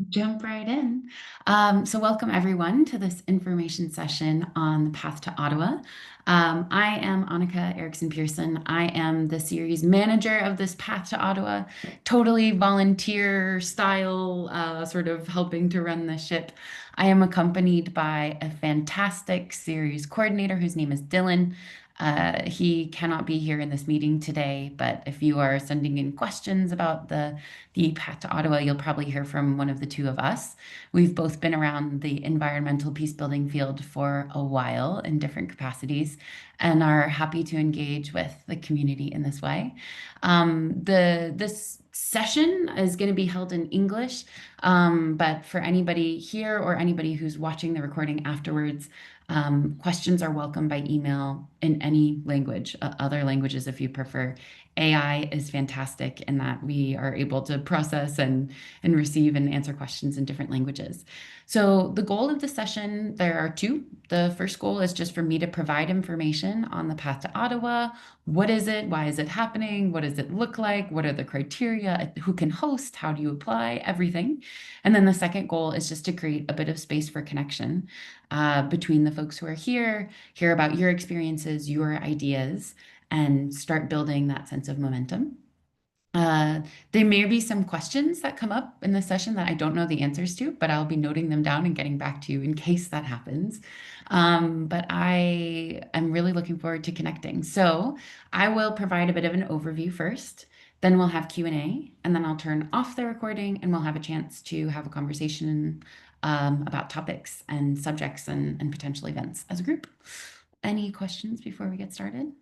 Jump right in. So welcome everyone to this information session on the path to Ottawa. I am Annika Erickson Pearson. I am the series manager of this path to Ottawa, totally volunteer style, sort of helping to run the ship. I am accompanied by a fantastic series coordinator whose name is Dylan. He cannot be here in this meeting today, but if you are sending in questions about the path to Ottawa, you'll probably hear from one of the two of us. We've both been around the environmental peacebuilding field for a while in different capacities and are happy to engage with the community in this way. This session is going to be held in English, but for anybody here or anybody who's watching the recording afterwards, questions are welcome by email in any language, other languages if you prefer. AI is fantastic in that we are able to process and receive and answer questions in different languages. So the goal of the session, there are two. The first goal is just for me to provide information on the path to Ottawa. What is it? Why is it happening? What does it look like? What are the criteria? Who can host? How do you apply? Everything. And then the second goal is just to create a bit of space for connection between the folks who are here, hear about your experiences, your ideas, and start building that sense of momentum. Uh, there may be some questions that come up in the session that I don't know the answers to, but I'll be noting them down and getting back to you in case that happens. But I am really looking forward to connecting. So I will provide a bit of an overview first, then we'll have Q&A, and then I'll turn off the recording and we'll have a chance to have a conversation about topics and subjects and potential events as a group. Any questions before we get started?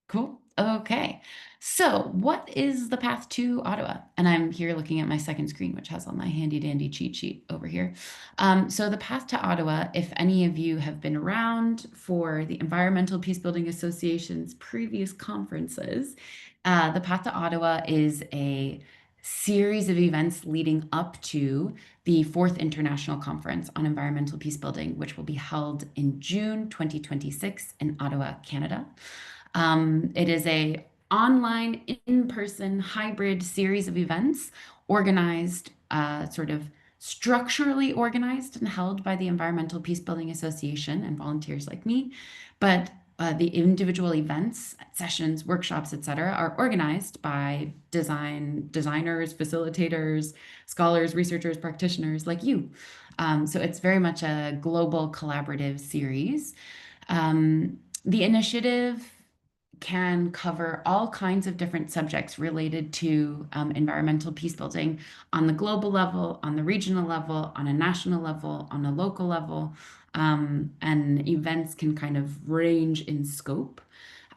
Cool. Okay. So, what is the path to Ottawa? And I'm here looking at my second screen, which has all my handy dandy cheat sheet over here. So, the path to Ottawa, if any of you have been around for the Environmental Peacebuilding Association's previous conferences, the path to Ottawa is a series of events leading up to the fourth International Conference on Environmental Peacebuilding, which will be held in June 2026 in Ottawa, Canada. It is a online, in-person, hybrid series of events organized, sort of structurally organized and held by the Environmental Peacebuilding Association and volunteers like me. But the individual events, sessions, workshops, etc., are organized by designers, facilitators, scholars, researchers, practitioners like you. So it's very much a global collaborative series. The initiative can cover all kinds of different subjects related to environmental peace building on the global level, on the regional level, on a national level, on a local level, and events can kind of range in scope.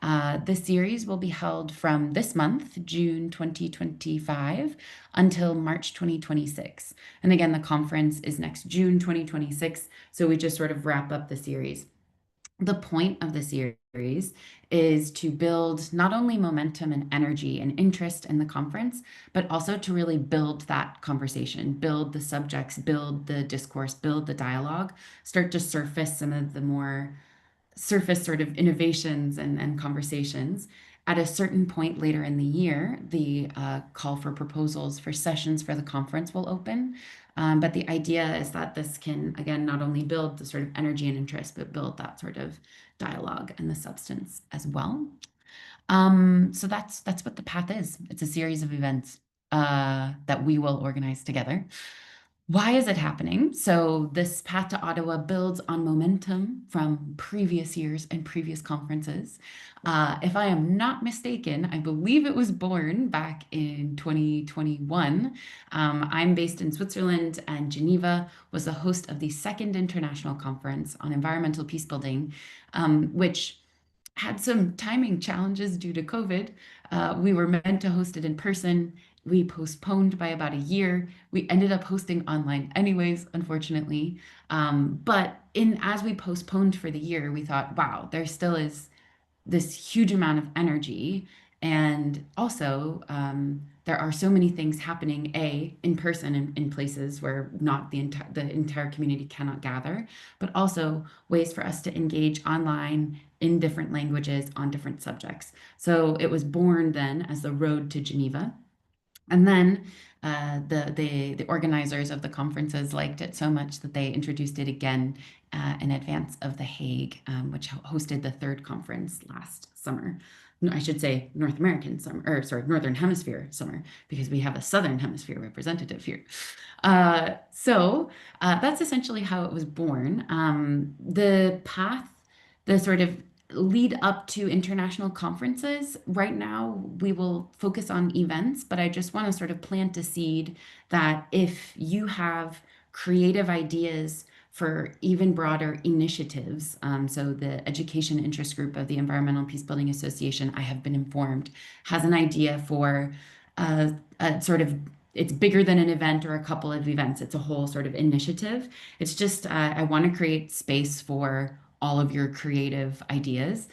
The series will be held from this month, June 2025, until March 2026. And again, the conference is next June 2026, so we just sort of wrap up the series. The point of the series is to build not only momentum and energy and interest in the conference, but also to really build that conversation, build the subjects, build the discourse, build the dialogue, start to surface some of the more surface sort of innovations and conversations. At a certain point later in the year, the call for proposals for sessions for the conference will open. But the idea is that this can, again, not only build the sort of energy and interest, but build that sort of dialogue and the substance as well. So that's what the path is. It's a series of events that we will organize together. Why is it happening? So this path to Ottawa builds on momentum from previous years and previous conferences. If I am not mistaken, I believe it was born back in 2021. I'm based in Switzerland, and Geneva was the host of the second international conference on environmental peacebuilding, which had some timing challenges due to COVID. We were meant to host it in person. We postponed by about a year. We ended up hosting online anyways, unfortunately. But in as we postponed for the year, we thought, wow, there still is this huge amount of energy. And also, there are so many things happening, in person in places where not the entire community cannot gather, but also ways for us to engage online in different languages on different subjects. So it was born then as the Road to Geneva. And then the organizers of the conferences liked it so much that they introduced it again in advance of The Hague, which hosted the third conference last summer. No, I should say North American summer, or sorry, Northern Hemisphere summer, because we have a Southern Hemisphere representative here. That's essentially how it was born. The path, the sort of lead up to international conferences, right now we will focus on events, but I just want to sort of plant a seed that if you have creative ideas for even broader initiatives, so the education interest group of the Environmental Peacebuilding Association, I have been informed, has an idea for a sort of it's bigger than an event or a couple of events. It's a whole sort of initiative. It's just, I want to create space for all of your creative ideas.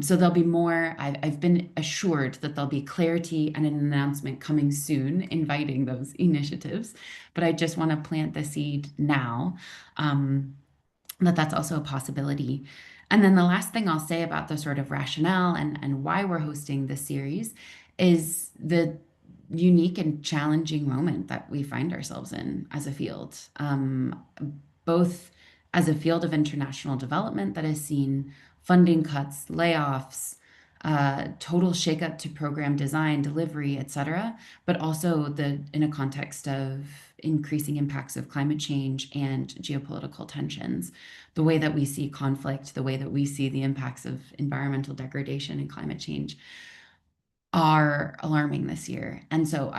So there'll be more, I've been assured that there'll be clarity and an announcement coming soon inviting those initiatives. But I just want to plant the seed now, that that's also a possibility. And then the last thing I'll say about the sort of rationale and why we're hosting this series is the unique and challenging moment that we find ourselves in as a field, both as a field of international development that has seen funding cuts, layoffs, total shakeup to program design, delivery, et cetera, but also in a context of increasing impacts of climate change and geopolitical tensions, the way that we see conflict, the way that we see the impacts of environmental degradation and climate change are alarming this year. And so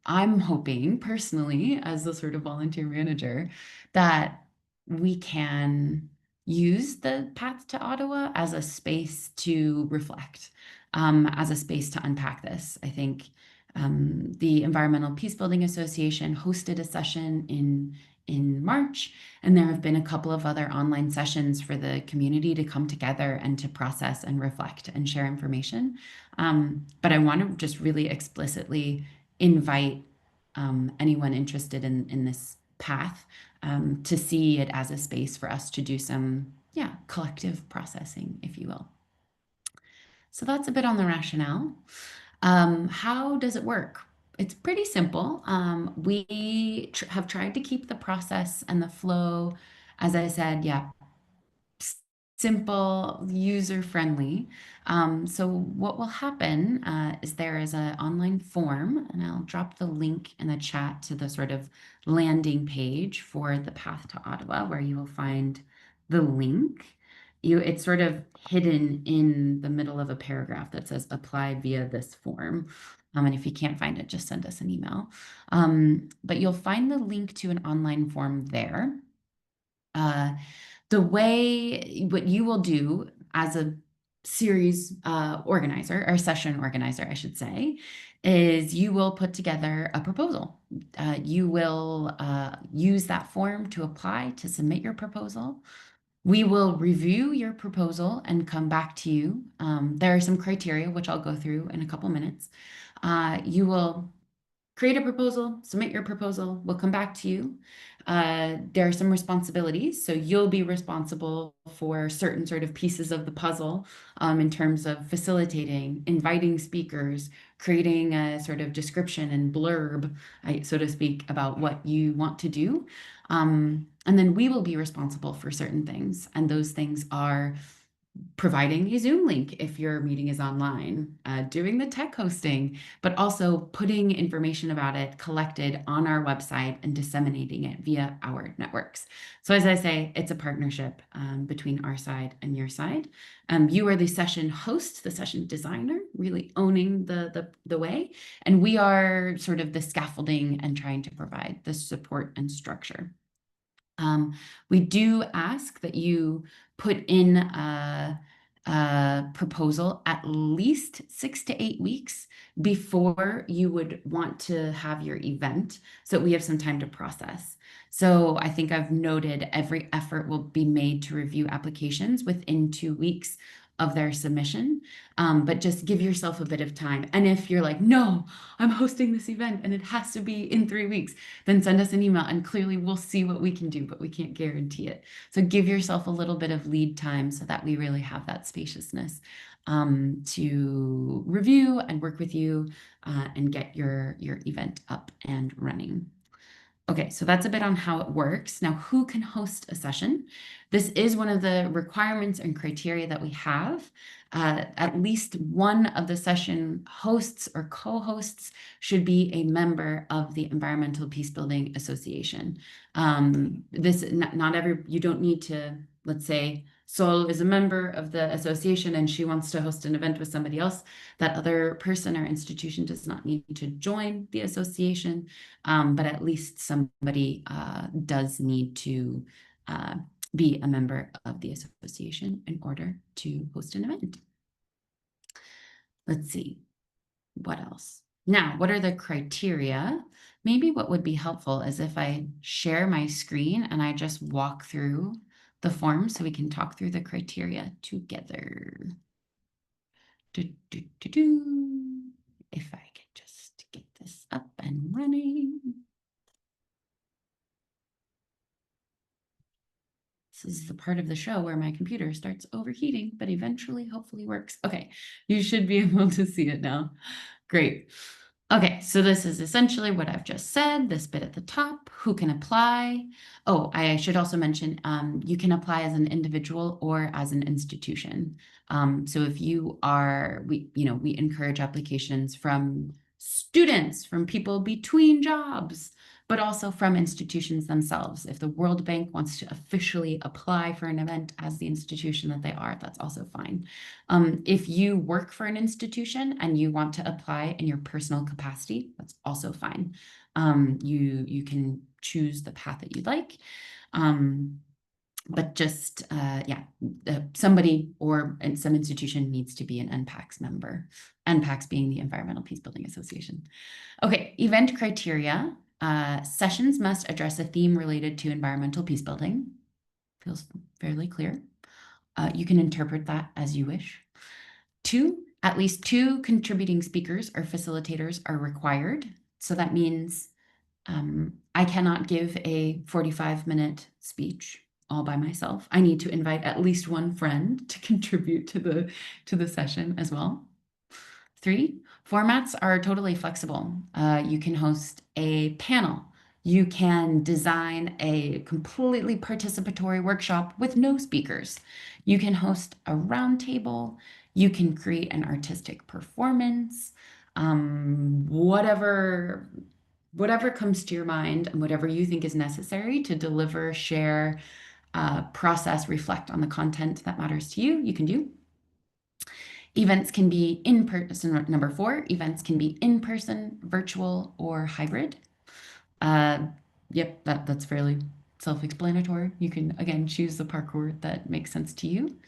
I'm hoping personally, as the sort of volunteer manager, that we can use the path to Ottawa as a space to reflect, as a space to unpack this. I think the Environmental Peacebuilding Association hosted a session in March, and there have been a couple of other online sessions for the community to come together and to process and reflect and share information. But I want to just really explicitly invite anyone interested in this path to see it as a space for us to do some, yeah, collective processing, if you will. So that's a bit on the rationale. How does it work? It's pretty simple. We tr have tried to keep the process and the flow, as I said, yeah, simple, user-friendly. So what will happen is there is an online form, and I'll drop the link in the chat to the sort of landing page for the Path to Ottawa, where you will find the link. It's sort of hidden in the middle of a paragraph that says apply via this form. And if you can't find it, just send us an email. But you'll find the link to an online form there. What you will do as a series organizer or session organizer, I should say, is you will put together a proposal. You will use that form to apply to submit your proposal. We will review your proposal and come back to you. There are some criteria, which I'll go through in a couple minutes. You will create a proposal, submit your proposal, we'll come back to you. There are some responsibilities. So you'll be responsible for certain sort of pieces of the puzzle in terms of facilitating, inviting speakers, creating a sort of description and blurb, so to speak, about what you want to do. And then we will be responsible for certain things. And those things are providing a Zoom link if your meeting is online, doing the tech hosting, but also putting information about it collected on our website and disseminating it via our networks. So as I say, it's a partnership between our side and your side. You are the session host, the session designer, really owning the way, and we are sort of the scaffolding and trying to provide the support and structure. We do ask that you put in a proposal at least 6 to 8 weeks before you would want to have your event, so that we have some time to process. So I think I've noted every effort will be made to review applications within 2 weeks of their submission, but just give yourself a bit of time. And if you're like, no, I'm hosting this event and it has to be in 3 weeks, then send us an email and clearly we'll see what we can do, but we can't guarantee it. So give yourself a little bit of lead time so that we really have that spaciousness. to review and work with you and get your event up and running. Okay, so that's a bit on how it works. Now, who can host a session? This is one of the requirements and criteria that we have. At least one of the session hosts or co-hosts should be a member of the Environmental Peacebuilding Association. Not every, you don't need to, let's say, Sol is a member of the association and she wants to host an event with somebody else. That other person or institution does not need to join the association. But at least somebody does need to be a member of the association in order to host an event. Let's see, what else? Now, what are the criteria? Maybe what would be helpful is if I share my screen and I just walk through the form so we can talk through the criteria together. If I could just get this up and running. This is the part of the show where my computer starts overheating, but eventually hopefully works. Okay, you should be able to see it now. Great. Okay, so this is essentially what I've just said, this bit at the top, who can apply. Oh, I should also mention, you can apply as an individual or as an institution. So if you are, we encourage applications from students, from people between jobs, but also from institutions themselves. If the World Bank wants to officially apply for an event as the institution that they are, that's also fine. If you work for an institution and you want to apply in your personal capacity, that's also fine. You can choose the path that you'd like. But just, somebody or some institution needs to be an EnPAx member, EnPAx being the Environmental Peacebuilding Association. Okay, event criteria. Sessions must address a theme related to environmental peacebuilding. Feels fairly clear. You can interpret that as you wish. At least two contributing speakers or facilitators are required. So that means I cannot give a 45-minute speech all by myself. I need to invite at least one friend to contribute to the session as well. 3, formats are totally flexible. You can host a panel. You can design a completely participatory workshop with no speakers. You can host a roundtable. You can create an artistic performance. Whatever comes to your mind and whatever you think is necessary to deliver, share, process, reflect on the content that matters to you, you can do. Events can be in person. Number 4, events can be in person, virtual, or hybrid. Yep, that's fairly self-explanatory. You can, again, choose the parkour that makes sense to you.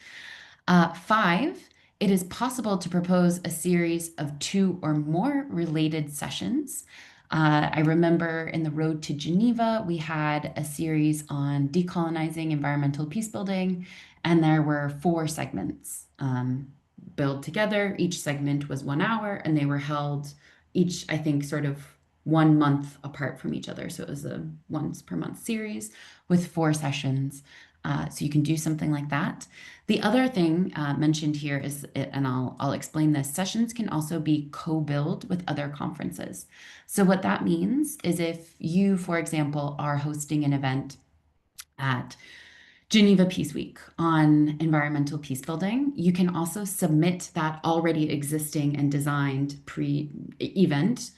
5, it is possible to propose a series of 2 or more related sessions. I remember in the Road to Geneva, we had a series on decolonizing environmental peacebuilding, and there were 4 segments built together. Each segment was 1 hour, and they were held each, I think, sort of 1 month apart from each other. So it was a once per month series with 4 sessions. So you can do something like that. The other thing mentioned here is, and I'll explain this, sessions can also be co-billed with other conferences. So what that means is if you, for example, are hosting an event at Geneva Peace Week on environmental peacebuilding, you can also submit that already existing and designed pre-event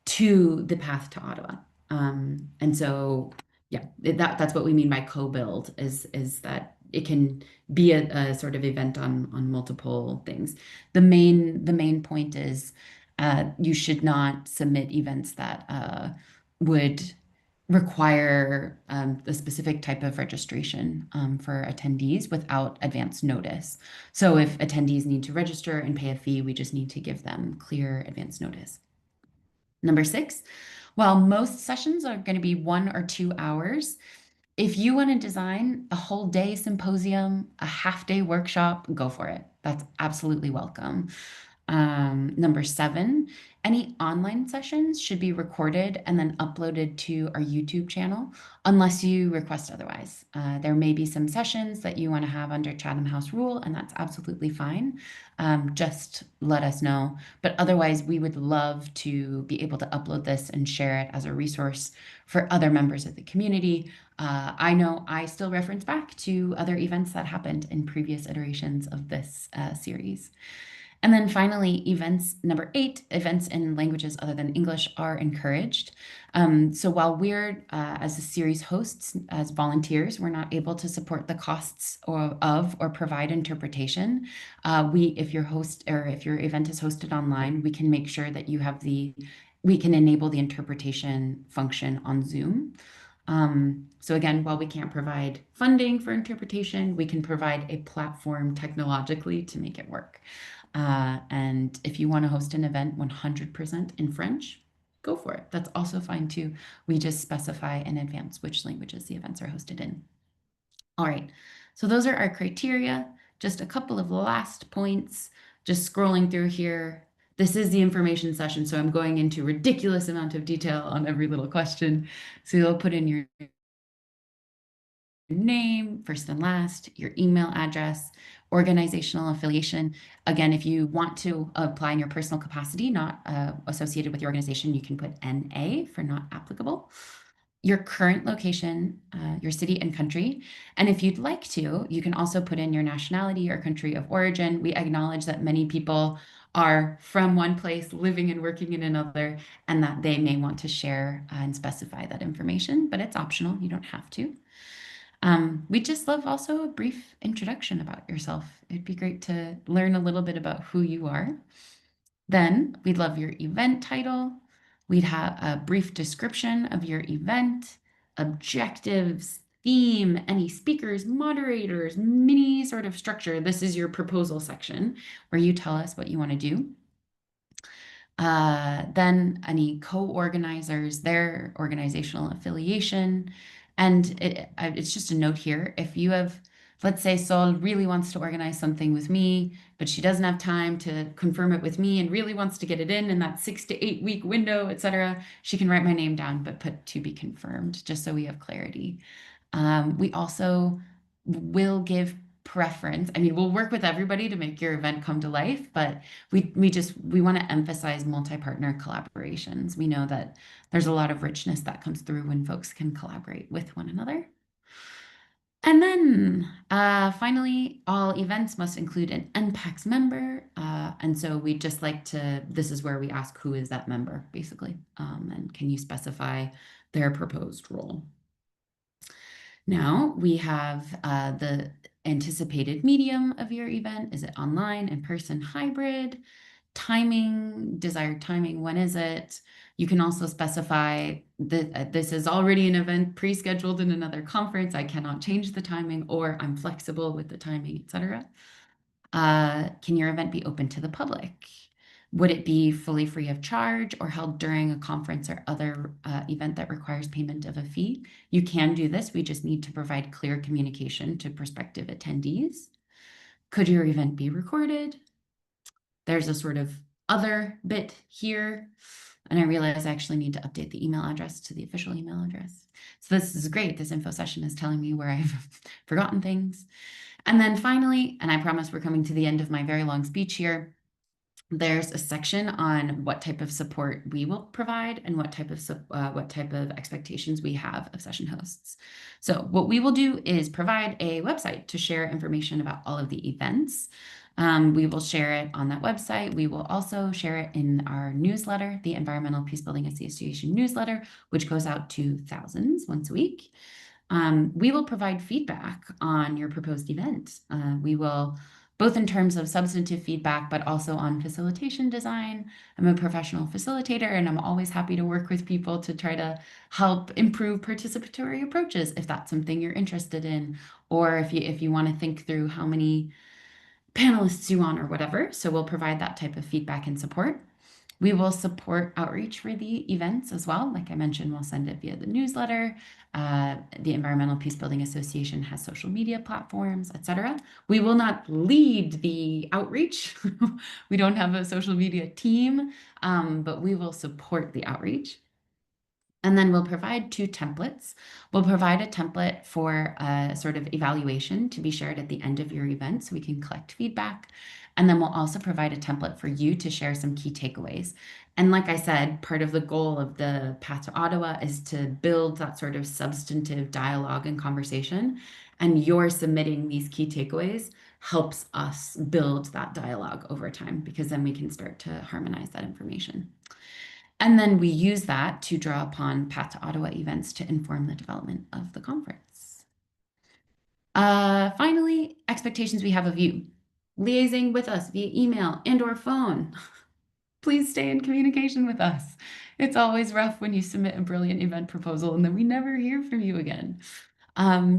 to the Path to Ottawa. And so, yeah, that's what we mean by co-build is that it can be a sort of event on multiple things. The main point is you should not submit events that would require a specific type of registration for attendees without advance notice. So if attendees need to register and pay a fee, we just need to give them clear advance notice. Number 6, while most sessions are going to be 1 or 2 hours, if you want to design a whole day symposium, a half-day workshop, go for it. That's absolutely welcome. Number 7, any online sessions should be recorded and then uploaded to our YouTube channel unless you request otherwise. There may be some sessions that you want to have under Chatham House rule, and that's absolutely fine. Just let us know. But otherwise, we would love to be able to upload this and share it as a resource for other members of the community. I know I still reference back to other events that happened in previous iterations of this series. And then finally, events number 8, events in languages other than English are encouraged. So while we're, as a series hosts, as volunteers, we're not able to support the costs or provide interpretation. If your host or if your event is hosted online, we can make sure that we can enable the interpretation function on Zoom. So again, while we can't provide funding for interpretation, we can provide a platform technologically to make it work. And if you want to host an event 100% in French, go for it. That's also fine too. We just specify in advance which languages the events are hosted in. All right, so those are our criteria. Just a couple of last points, just scrolling through here. This is the information session, so I'm going into ridiculous amount of detail on every little question. So you'll put in your name, first and last, your email address, organizational affiliation. Again, if you want to apply in your personal capacity, not associated with your organization, you can put NA for not applicable. Your current location, your city and country. And if you'd like to, you can also put in your nationality or country of origin. We acknowledge that many people are from one place, living and working in another, and that they may want to share and specify that information, but it's optional. You don't have to. We'd just love also a brief introduction about yourself. It'd be great to learn a little bit about who you are. Then we'd love your event title. We'd have a brief description of your event, objectives, theme, any speakers, moderators, mini sort of structure. This is your proposal section where you tell us what you want to do. Then any co-organizers, their organizational affiliation. And it's just a note here. If you have, let's say Sol really wants to organize something with me, but she doesn't have time to confirm it with me and really wants to get it in that 6 to 8 week window, etc., she can write my name down, but put to be confirmed, just so we have clarity. We also will give preference. I mean, we'll work with everybody to make your event come to life, but we want to emphasize multi-partner collaborations. We know that there's a lot of richness that comes through when folks can collaborate with one another. And then finally, all events must include an EnPAx member. And so we just like to, this is where we ask who is that member, basically. And can you specify their proposed role? Now we have the anticipated medium of your event. Is it online, in person, hybrid? Timing, desired timing, when is it? You can also specify that this is already an event pre-scheduled in another conference. I cannot change the timing, or I'm flexible with the timing, etc. Can your event be open to the public? Would it be fully free of charge or held during a conference or other event that requires payment of a fee? You can do this. We just need to provide clear communication to prospective attendees. Could your event be recorded? There's a sort of other bit here. And I realize I actually need to update the email address to the official email address. So this is great. This info session is telling me where I've forgotten things. And then finally, and I promise we're coming to the end of my very long speech here, there's a section on what type of support we will provide and what type of expectations we have of session hosts. So what we will do is provide a website to share information about all of the events. We will share it on that website. We will also share it in our newsletter, the Environmental Peacebuilding Association newsletter, which goes out to thousands once a week. We will provide feedback on your proposed event. We will, both in terms of substantive feedback, but also on facilitation design. I'm a professional facilitator, and I'm always happy to work with people to try to help improve participatory approaches if that's something you're interested in, or if you want to think through how many panelists you want or whatever. So we'll provide that type of feedback and support. We will support outreach for the events as well. Like I mentioned, we'll send it via the newsletter. The Environmental Peacebuilding Association has social media platforms, etc. We will not lead the outreach. We don't have a social media team, but we will support the outreach. And then we'll provide two templates. We'll provide a template for a sort of evaluation to be shared at the end of your event so we can collect feedback. And then we'll also provide a template for you to share some key takeaways. And like I said, part of the goal of the Path to Ottawa is to build that sort of substantive dialogue and conversation. And your submitting these key takeaways helps us build that dialogue over time because then we can start to harmonize that information. And then we use that to draw upon Path to Ottawa events to inform the development of the conference. Finally, expectations we have of you. Liaising with us via email and or phone. Please stay in communication with us. It's always rough when you submit a brilliant event proposal and then we never hear from you again.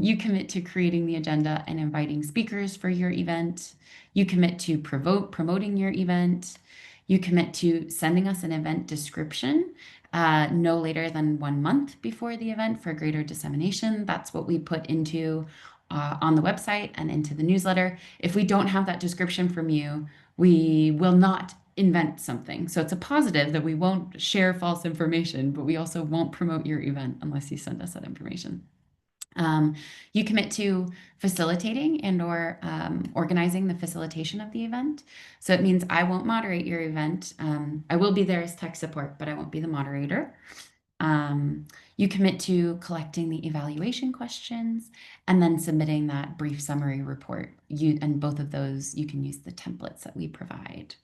You commit to creating the agenda and inviting speakers for your event. You commit to promoting your event. You commit to sending us an event description no later than 1 month before the event for greater dissemination. That's what we put into on the website and into the newsletter. If we don't have that description from you, we will not invent something. So it's a positive that we won't share false information, but we also won't promote your event unless you send us that information. You commit to facilitating and or organizing the facilitation of the event. So it means I won't moderate your event. I will be there as tech support, but I won't be the moderator. You commit to collecting the evaluation questions and then submitting that brief summary report. And both of those, you can use the templates that we provide.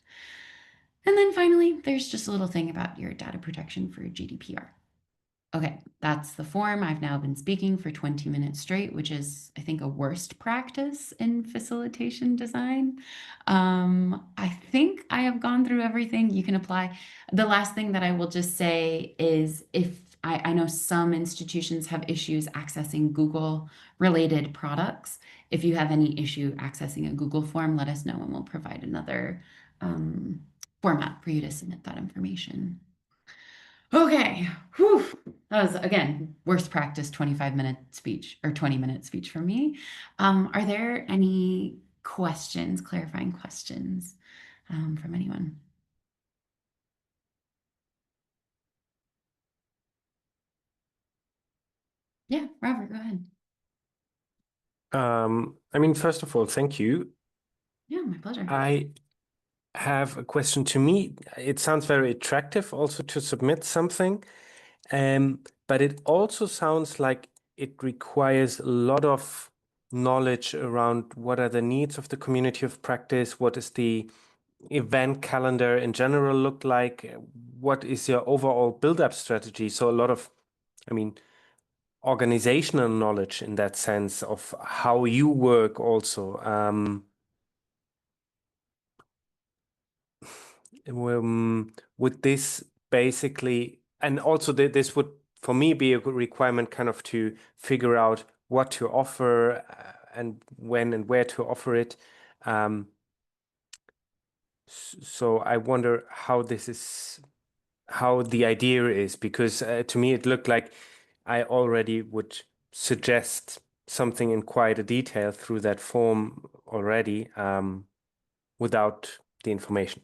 And then finally, there's just a little thing about your data protection for GDPR. Okay, that's the form. I've now been speaking for 20 minutes straight, which is, I think, a worst practice in facilitation design. I think I have gone through everything you can apply. The last thing that I will just say is if I know some institutions have issues accessing Google related products. If you have any issue accessing a Google form, let us know and we'll provide another format for you to submit that information. Okay. Whew. That was, again, worst practice 25-minute speech or 20-minute speech for me. Are there any questions, clarifying questions from anyone? Yeah, Robert, go ahead. I mean, first of all, thank you. Yeah, my pleasure. I have a question. To me, it sounds very attractive also to submit something, but it also sounds like it requires a lot of knowledge around what are the needs of the community of practice, what is the event calendar in general look like, what is your overall build-up strategy? So a lot of, I mean, organizational knowledge in that sense of how you work also. Would this basically, and also this would for me be a good requirement kind of to figure out what to offer and when and where to offer it. So I wonder how this is, how the idea is, because to me it looked like I already would suggest something in quite a detail through that form already, without the information.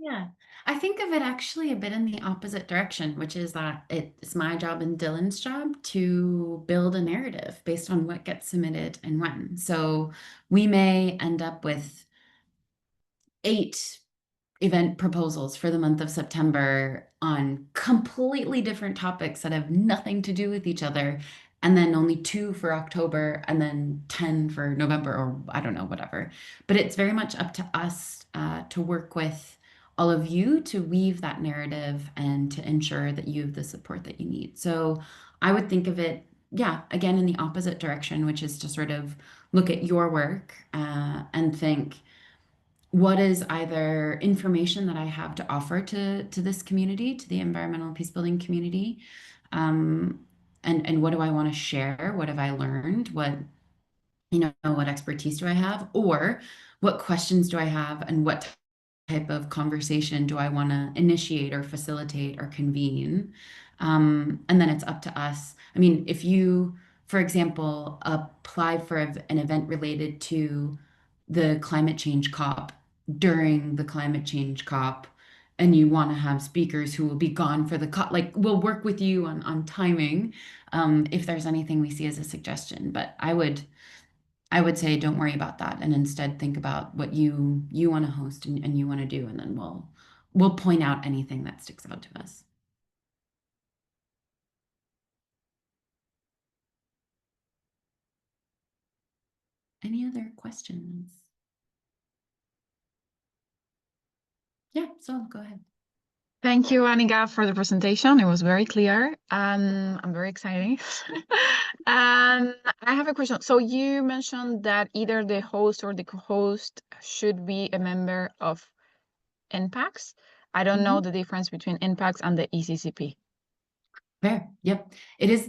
Yeah, I think of it actually a bit in the opposite direction, which is that it's my job and Dylan's job to build a narrative based on what gets submitted and when. So we may end up with 8 event proposals for the month of September on completely different topics that have nothing to do with each other, and then only 2 for October, and then 10 for November, or I don't know, whatever. But it's very much up to us to work with all of you to weave that narrative and to ensure that you have the support that you need. So I would think of it, yeah, again, in the opposite direction, which is to sort of look at your work and think, what is either information that I have to offer to this community, to the environmental peace building community, and what do I want to share? What have I learned? What expertise do I have? Or what questions do I have, and what type of conversation do I want to initiate or facilitate or convene? And then it's up to us. I mean, if you, for example, apply for an event related to the climate change COP during the climate change COP, and you want to have speakers who will be gone for the COP, like we'll work with you on timing, if there's anything we see as a suggestion. But I would say don't worry about that and instead think about what you want to host and you want to do, and then we'll point out anything that sticks out to us. Any other questions? Yeah, so go ahead. Thank you, Anika, for the presentation. It was very clear and I'm very excited. And I have a question. So you mentioned that either the host or the co-host should be a member of EnPAx. I don't know the difference between EnPAx and the ECCP. Fair. Yep.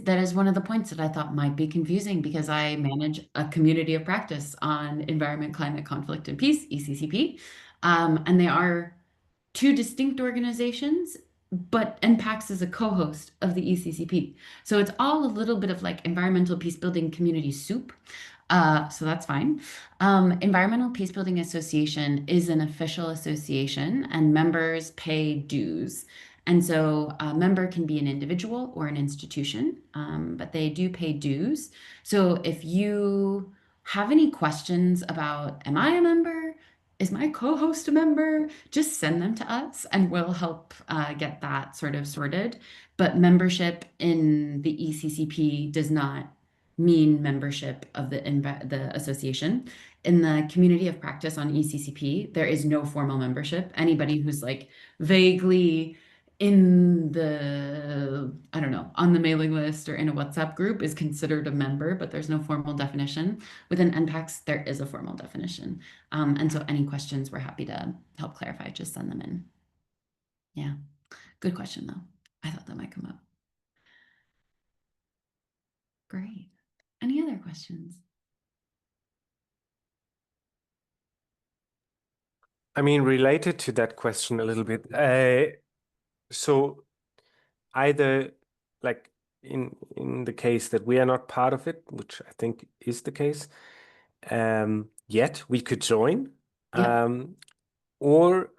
That is one of the points that I thought might be confusing because I manage a community of practice on environment, climate, conflict, and peace, ECCP. And they are two distinct organizations, but EnPAx is a co-host of the ECCP. So it's all a little bit of like environmental peace building community soup. So that's fine. Environmental Peacebuilding Association is an official association and members pay dues. And so a member can be an individual or an institution, but they do pay dues. So if you have any questions about, am I a member? Is my co-host a member? Just send them to us and we'll help get that sort of sorted. But membership in the ECCP does not mean membership of the association. In the community of practice on ECCP, there is no formal membership. Anybody who's like vaguely in the, I don't know, on the mailing list or in a WhatsApp group is considered a member, but there's no formal definition. Within EnPAx, there is a formal definition. And so any questions, we're happy to help clarify. Just send them in. Yeah, good question though. I thought that might come up. Great. Any other questions? I mean, related to that question a little bit. So either like in the case that we are not part of it, which I think is the case, yet we could join, Yep. or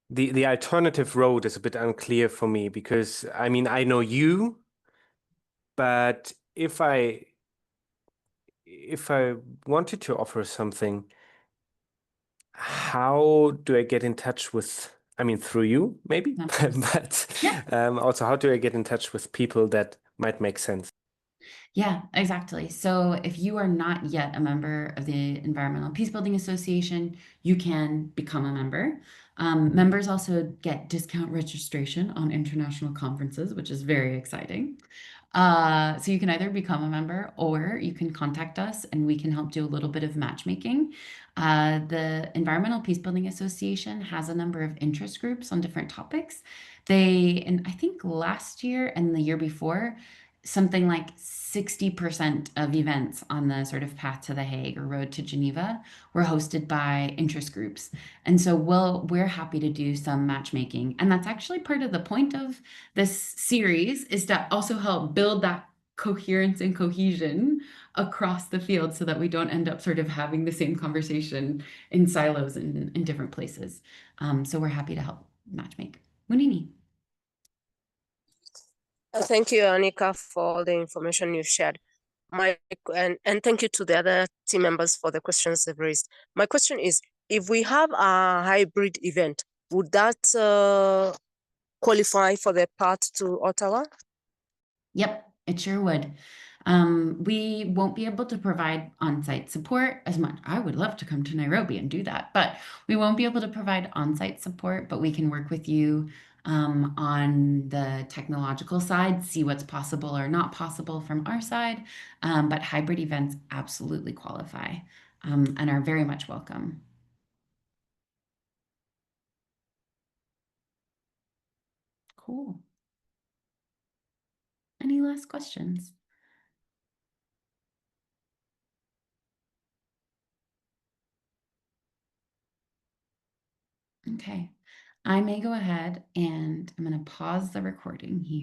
the alternative road is a bit unclear for me because I mean I know you, but if I wanted to offer something, how do I get in touch with, I mean, through you, maybe, Of course. but Yeah. also how do I get in touch with people that might make sense? Yeah, exactly. So if you are not yet a member of the Environmental Peacebuilding Association, you can become a member. Members also get discount registration on international conferences, which is very exciting. So you can either become a member or you can contact us and we can help do a little bit of matchmaking. The Environmental Peacebuilding Association has a number of interest groups on different topics. And I think last year and the year before, something like 60% of events on the sort of path to The Hague or road to Geneva were hosted by interest groups. And so we're happy to do some matchmaking. And that's actually part of the point of this series is to also help build that coherence and cohesion across the field so that we don't end up sort of having the same conversation in silos in different places. So we're happy to help matchmake. Munini. Thank you, Anika, for all the information you shared. And thank you to the other team members for the questions they've raised. My question is, if we have a hybrid event, would that qualify for the path to Ottawa? Yep, it sure would. We won't be able to provide on-site support as much. I would love to come to Nairobi and do that, but we won't be able to provide on-site support, but we can work with you on the technological side, see what's possible or not possible from our side. But hybrid events absolutely qualify and are very much welcome. Cool. Any last questions? Okay. I may go ahead and I'm going to pause the recording here.